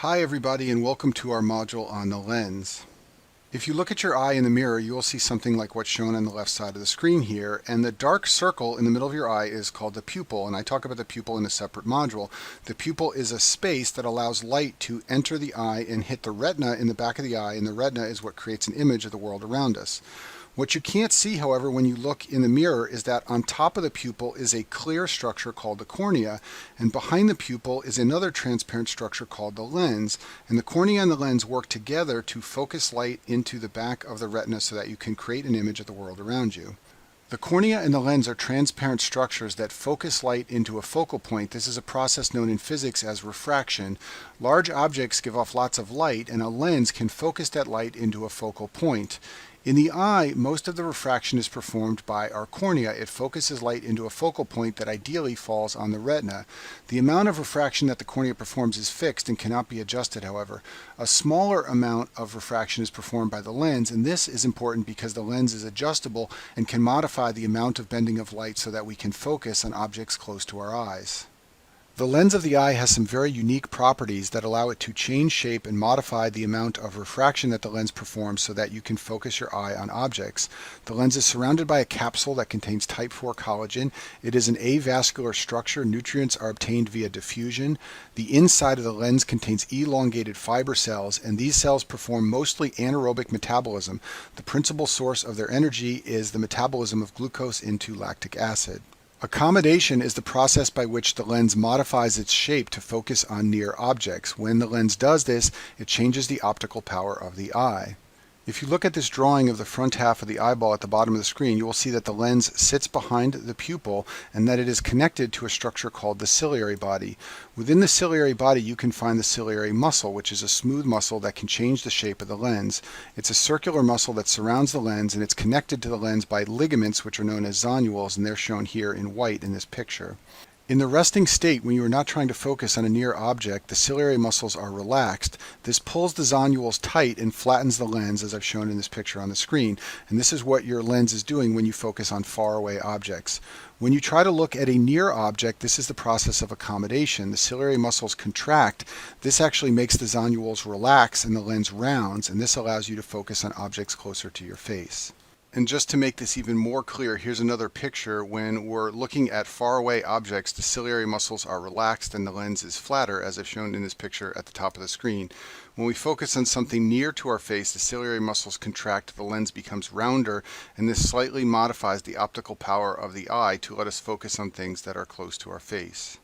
Hi everybody, and welcome to our module on the lens. If you look at your eye in the mirror, you will see something like what's shown on the left side of the screen here, and the dark circle in the middle of your eye is called the pupil, and I talk about the pupil in a separate module. The pupil is a space that allows light to enter the eye and hit the retina in the back of the eye, and the retina is what creates an image of the world around us. What you can't see, however, when you look in the mirror is that on top of the pupil is a clear structure called the cornea, and behind the pupil is another transparent structure called the lens. And the cornea and the lens work together to focus light into the back of the retina so that you can create an image of the world around you. The cornea and the lens are transparent structures that focus light into a focal point. This is a process known in physics as refraction. Large objects give off lots of light, and a lens can focus that light into a focal point. In the eye, most of the refraction is performed by our cornea. It focuses light into a focal point that ideally falls on the retina. The amount of refraction that the cornea performs is fixed and cannot be adjusted, however. A smaller amount of refraction is performed by the lens, and this is important because the lens is adjustable and can modify the amount of bending of light so that we can focus on objects close to our eyes. The lens of the eye has some very unique properties that allow it to change shape and modify the amount of refraction that the lens performs so that you can focus your eye on objects. The lens is surrounded by a capsule that contains type 4 collagen. It is an avascular structure. Nutrients are obtained via diffusion. The inside of the lens contains elongated fiber cells, and these cells perform mostly anaerobic metabolism. The principal source of their energy is the metabolism of glucose into lactic acid. Accommodation is the process by which the lens modifies its shape to focus on near objects. When the lens does this, it changes the optical power of the eye. If you look at this drawing of the front half of the eyeball at the bottom of the screen, you will see that the lens sits behind the pupil and that it is connected to a structure called the ciliary body. Within the ciliary body, you can find the ciliary muscle, which is a smooth muscle that can change the shape of the lens. It's a circular muscle that surrounds the lens, and it's connected to the lens by ligaments, which are known as zonules, and they're shown here in white in this picture. In the resting state, when you are not trying to focus on a near object, the ciliary muscles are relaxed. This pulls the zonules tight and flattens the lens, as I've shown in this picture on the screen. And this is what your lens is doing when you focus on faraway objects. When you try to look at a near object, this is the process of accommodation. The ciliary muscles contract. This actually makes the zonules relax and the lens rounds, and this allows you to focus on objects closer to your face. And just to make this even more clear, here's another picture. When we're looking at faraway objects, the ciliary muscles are relaxed and the lens is flatter, as I've shown in this picture at the top of the screen. When we focus on something near to our face, the ciliary muscles contract, the lens becomes rounder, and this slightly modifies the optical power of the eye to let us focus on things that are close to our face.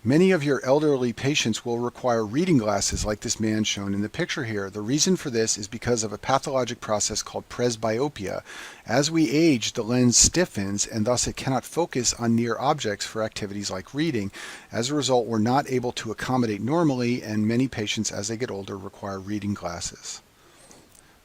Many of your elderly patients will require reading glasses like this man shown in the picture here. The reason for this is because of a pathologic process called presbyopia. As we age, the lens stiffens and thus it cannot focus on near objects for activities like reading. As a result, we're not able to accommodate normally, and many patients as they get older require reading glasses.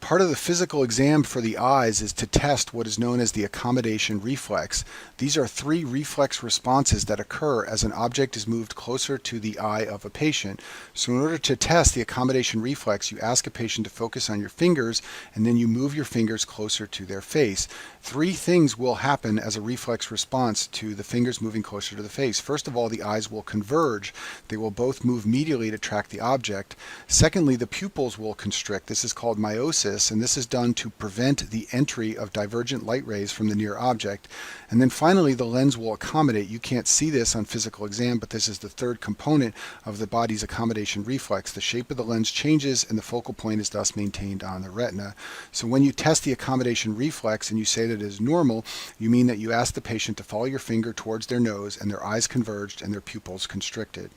Part of the physical exam for the eyes is to test what is known as the accommodation reflex. These are 3 reflex responses that occur as an object is moved closer to the eye of a patient. So in order to test the accommodation reflex, you ask a patient to focus on your fingers, and then you move your fingers closer to their face. 3 things will happen as a reflex response to the fingers moving closer to the face. First of all, the eyes will converge. They will both move medially to track the object. Secondly, the pupils will constrict. This is called miosis, and this is done to prevent the entry of divergent light rays from the near object. And then finally, the lens will accommodate. You can't see this on physical exam, but this is the third component of the body's accommodation reflex. The shape of the lens changes and the focal point is thus maintained on the retina. So when you test the accommodation reflex and you say that it is normal, you mean that you ask the patient to follow your finger towards their nose and their eyes converged and their pupils constricted.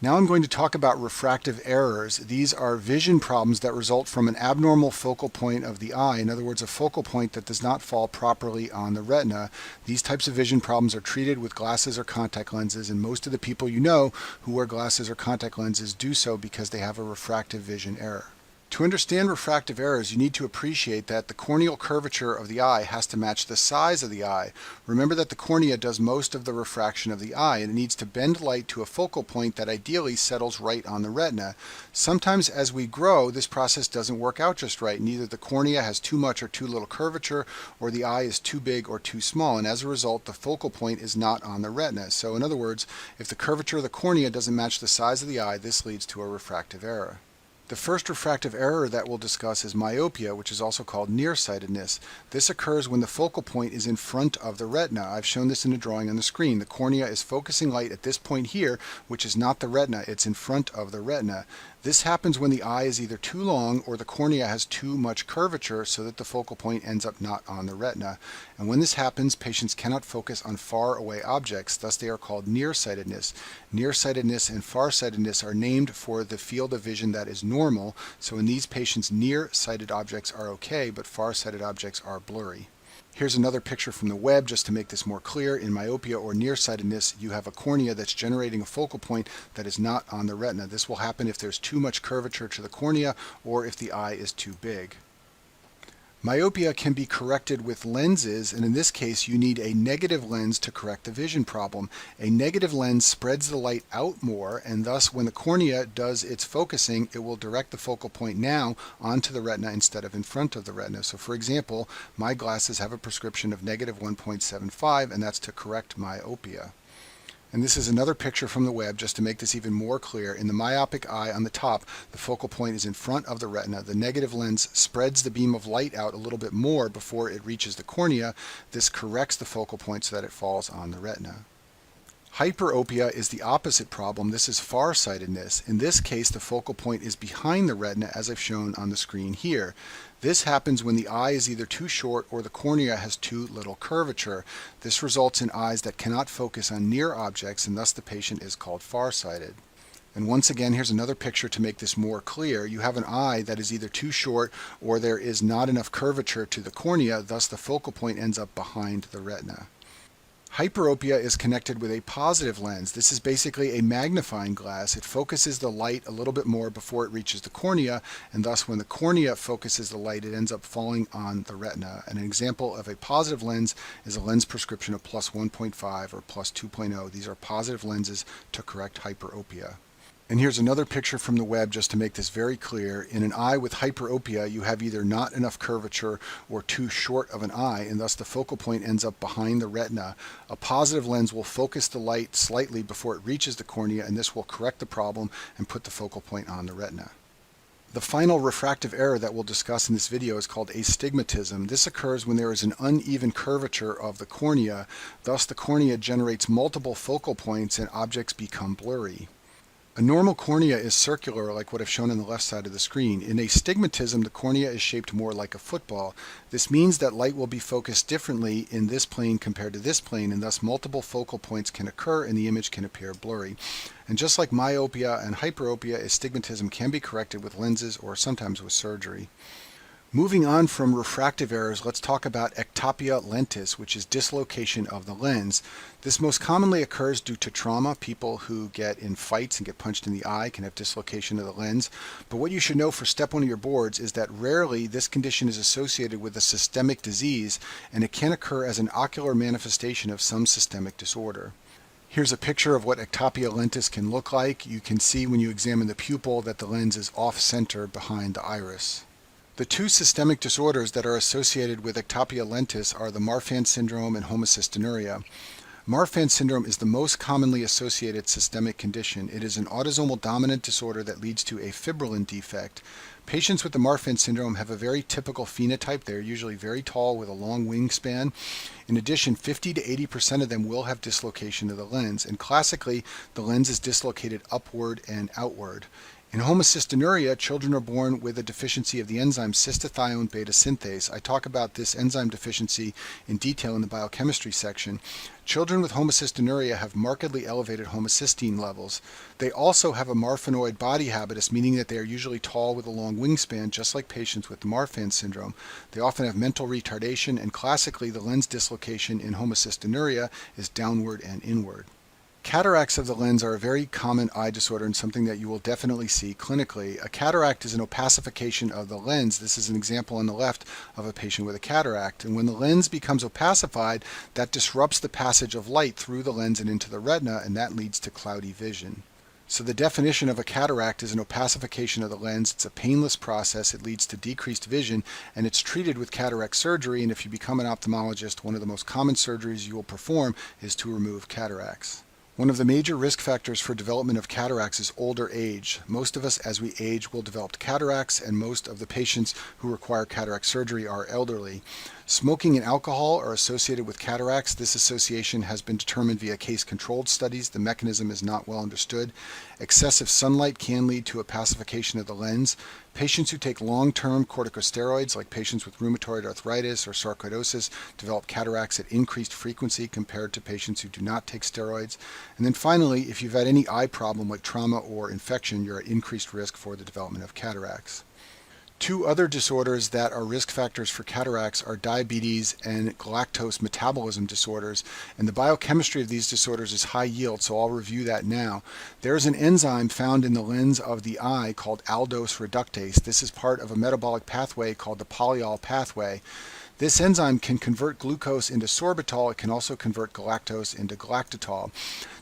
Now I'm going to talk about refractive errors. These are vision problems that result from an abnormal focal point of the eye. In other words, a focal point that does not fall properly on the retina. These types of vision problems are treated with glasses or contact lenses, and most of the people you know who wear glasses or contact lenses do so because they have a refractive vision error. To understand refractive errors, you need to appreciate that the corneal curvature of the eye has to match the size of the eye. Remember that the cornea does most of the refraction of the eye, and it needs to bend light to a focal point that ideally settles right on the retina. Sometimes as we grow, this process doesn't work out just right, and either the cornea has too much or too little curvature, or the eye is too big or too small, and as a result, the focal point is not on the retina. So in other words, if the curvature of the cornea doesn't match the size of the eye, this leads to a refractive error. The first refractive error that we'll discuss is myopia, which is also called nearsightedness. This occurs when the focal point is in front of the retina. I've shown this in a drawing on the screen. The cornea is focusing light at this point here, which is not the retina, it's in front of the retina. This happens when the eye is either too long or the cornea has too much curvature so that the focal point ends up not on the retina. And when this happens, patients cannot focus on far away objects, thus they are called nearsightedness. Nearsightedness and farsightedness are named for the field of vision that is normal, so in these patients near-sighted objects are okay, but far-sighted objects are blurry. Here's another picture from the web just to make this more clear. In myopia or nearsightedness, you have a cornea that's generating a focal point that is not on the retina. This will happen if there's too much curvature to the cornea or if the eye is too big. Myopia can be corrected with lenses, and in this case you need a negative lens to correct the vision problem. A negative lens spreads the light out more, and thus when the cornea does its focusing, it will direct the focal point now onto the retina instead of in front of the retina. So for example, my glasses have a prescription of negative 1.75, and that's to correct myopia. And this is another picture from the web just to make this even more clear. In the myopic eye on the top, the focal point is in front of the retina. The negative lens spreads the beam of light out a little bit more before it reaches the cornea. This corrects the focal point so that it falls on the retina. Hyperopia is the opposite problem. This is farsightedness. In this case, the focal point is behind the retina, as I've shown on the screen here. This happens when the eye is either too short or the cornea has too little curvature. This results in eyes that cannot focus on near objects, and thus the patient is called farsighted. And once again, here's another picture to make this more clear. You have an eye that is either too short or there is not enough curvature to the cornea, thus the focal point ends up behind the retina. Hyperopia is connected with a positive lens. This is basically a magnifying glass. It focuses the light a little bit more before it reaches the cornea, and thus when the cornea focuses the light, it ends up falling on the retina. And an example of a positive lens is a lens prescription of plus 1.5 or plus 2.0. These are positive lenses to correct hyperopia. And here's another picture from the web just to make this very clear. In an eye with hyperopia, you have either not enough curvature or too short of an eye, and thus the focal point ends up behind the retina. A positive lens will focus the light slightly before it reaches the cornea, and this will correct the problem and put the focal point on the retina. The final refractive error that we'll discuss in this video is called astigmatism. This occurs when there is an uneven curvature of the cornea. Thus the cornea generates multiple focal points and objects become blurry. A normal cornea is circular, like what I've shown on the left side of the screen. In astigmatism, the cornea is shaped more like a football. This means that light will be focused differently in this plane compared to this plane, and thus multiple focal points can occur and the image can appear blurry. And just like myopia and hyperopia, astigmatism can be corrected with lenses or sometimes with surgery. Moving on from refractive errors, let's talk about ectopia lentis, which is dislocation of the lens. This most commonly occurs due to trauma. People who get in fights and get punched in the eye can have dislocation of the lens. But what you should know for step 1 of your boards is that rarely this condition is associated with a systemic disease, and it can occur as an ocular manifestation of some systemic disorder. Here's a picture of what ectopia lentis can look like. You can see when you examine the pupil that the lens is off-center behind the iris. The two systemic disorders that are associated with ectopia lentis are the Marfan syndrome and homocystinuria. Marfan syndrome is the most commonly associated systemic condition. It is an autosomal dominant disorder that leads to a fibrillin defect. Patients with the Marfan syndrome have a very typical phenotype. They're usually very tall with a long wingspan. In addition, 50 to 80% of them will have dislocation of the lens, and classically, the lens is dislocated upward and outward. In homocystinuria, children are born with a deficiency of the enzyme cystathione beta synthase. I talk about this enzyme deficiency in detail in the biochemistry section. Children with homocystinuria have markedly elevated homocysteine levels. They also have a marfanoid body habitus, meaning that they are usually tall with a long wingspan, just like patients with the Marfan syndrome. They often have mental retardation, and classically the lens dislocation in homocystinuria is downward and inward. Cataracts of the lens are a very common eye disorder and something that you will definitely see clinically. A cataract is an opacification of the lens. This is an example on the left of a patient with a cataract. And when the lens becomes opacified, that disrupts the passage of light through the lens and into the retina, and that leads to cloudy vision. So the definition of a cataract is an opacification of the lens. It's a painless process. It leads to decreased vision, and it's treated with cataract surgery. And if you become an ophthalmologist, one of the most common surgeries you will perform is to remove cataracts. One of the major risk factors for development of cataracts is older age. Most of us, as we age, will develop cataracts, and most of the patients who require cataract surgery are elderly. Smoking and alcohol are associated with cataracts. This association has been determined via case-controlled studies. The mechanism is not well understood. Excessive sunlight can lead to opacification of the lens. Patients who take long-term corticosteroids, like patients with rheumatoid arthritis or sarcoidosis, develop cataracts at increased frequency compared to patients who do not take steroids. And then finally, if you've had any eye problem like trauma or infection, you're at increased risk for the development of cataracts. Two other disorders that are risk factors for cataracts are diabetes and galactose metabolism disorders, and the biochemistry of these disorders is high yield, so I'll review that now. There's an enzyme found in the lens of the eye called aldose reductase. This is part of a metabolic pathway called the polyol pathway. This enzyme can convert glucose into sorbitol. It can also convert galactose into galactitol.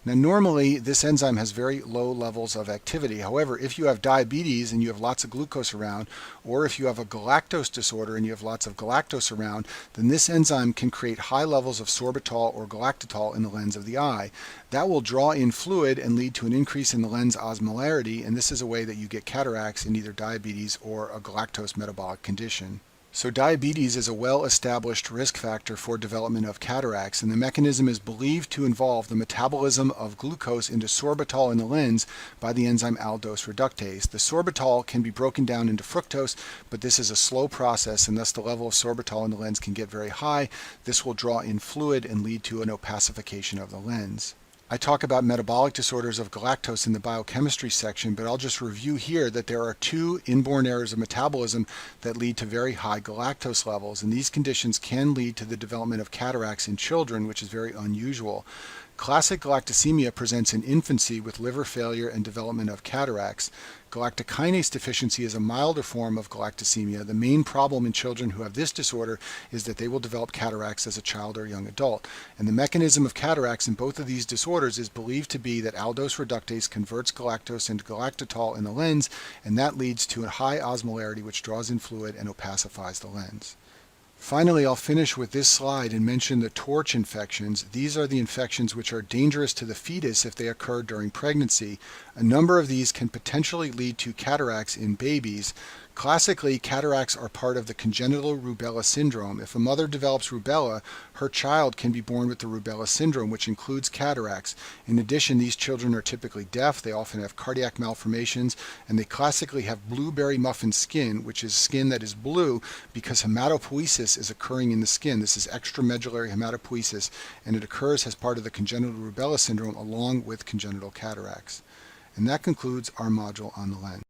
Now, normally, this enzyme has very low levels of activity. However, if you have diabetes and you have lots of glucose around, or if you have a galactose disorder and you have lots of galactose around, then this enzyme can create high levels of sorbitol or galactitol in the lens of the eye. That will draw in fluid and lead to an increase in the lens osmolarity, and this is a way that you get cataracts in either diabetes or a galactose metabolic condition. So diabetes is a well-established risk factor for development of cataracts, and the mechanism is believed to involve the metabolism of glucose into sorbitol in the lens by the enzyme aldose reductase. The sorbitol can be broken down into fructose, but this is a slow process, and thus the level of sorbitol in the lens can get very high. This will draw in fluid and lead to an opacification of the lens. I talk about metabolic disorders of galactose in the biochemistry section, but I'll just review here that there are two inborn errors of metabolism that lead to very high galactose levels, and these conditions can lead to the development of cataracts in children, which is very unusual. Classic galactosemia presents in infancy with liver failure and development of cataracts. Galactokinase deficiency is a milder form of galactosemia. The main problem in children who have this disorder is that they will develop cataracts as a child or young adult. And the mechanism of cataracts in both of these disorders is believed to be that aldose reductase converts galactose into galactitol in the lens, and that leads to a high osmolarity which draws in fluid and opacifies the lens. Finally, I'll finish with this slide and mention the torch infections. These are the infections which are dangerous to the fetus if they occur during pregnancy. A number of these can potentially lead to cataracts in babies. Classically, cataracts are part of the congenital rubella syndrome. If a mother develops rubella, her child can be born with the rubella syndrome, which includes cataracts. In addition, these children are typically deaf, they often have cardiac malformations, and they classically have blueberry muffin skin, which is skin that is blue because hematopoiesis is occurring in the skin. This is extramedullary hematopoiesis, and it occurs as part of the congenital rubella syndrome along with congenital cataracts. And that concludes our module on the lens.